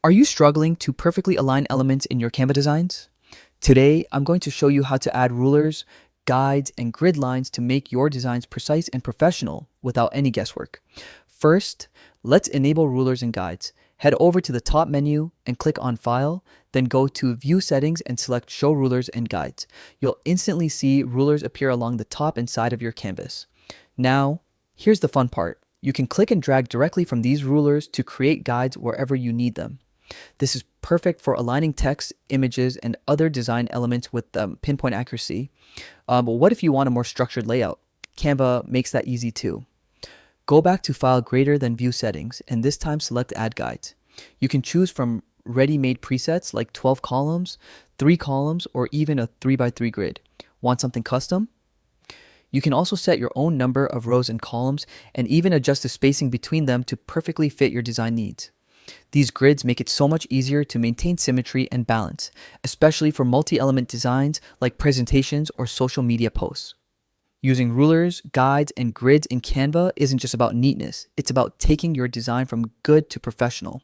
Are you struggling to perfectly align elements in your Canva designs? Today, I'm going to show you how to add rulers, guides, and grid lines to make your designs precise and professional without any guesswork. First, let's enable rulers and guides. Head over to the top menu and click on File, then go to View Settings and select Show Rulers and Guides. You'll instantly see rulers appear along the top and side of your canvas. Now, here's the fun part. You can click and drag directly from these rulers to create guides wherever you need them. This is perfect for aligning text, images, and other design elements with pinpoint accuracy. But what if you want a more structured layout? Canva makes that easy too. Go back to File Greater than View Settings, and this time select Add Guides. You can choose from ready-made presets like 12 columns, 3 columns, or even a 3x3 grid. Want something custom? You can also set your own number of rows and columns and even adjust the spacing between them to perfectly fit your design needs. These grids make it so much easier to maintain symmetry and balance, especially for multi-element designs like presentations or social media posts. Using rulers, guides, and grids in Canva isn't just about neatness, it's about taking your design from good to professional.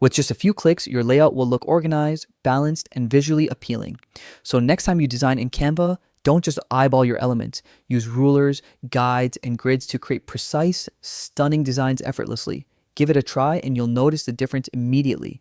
With just a few clicks, your layout will look organized, balanced, and visually appealing. So next time you design in Canva, don't just eyeball your elements. Use rulers, guides, and grids to create precise, stunning designs effortlessly. Give it a try and you'll notice the difference immediately.